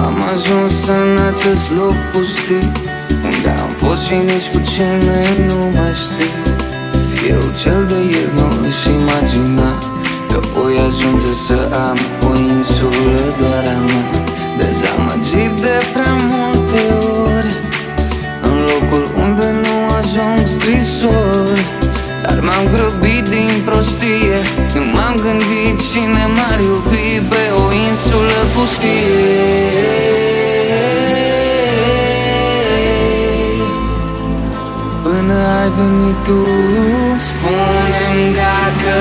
Am ajuns în acest loc pustiu, unde am fost și nici cu cine nu mai știu. Eu cel de ieri nu își imagina că voi ajunge să am o insulă doar a mea. Dezamăgit de prea multe ori, în locul unde nu ajung scrisori. Dar m-am grăbit din prostie, nu m-am gândit cine m-ar iubi pe o insulă pustie. Până ai venit tu, spune-mi dacă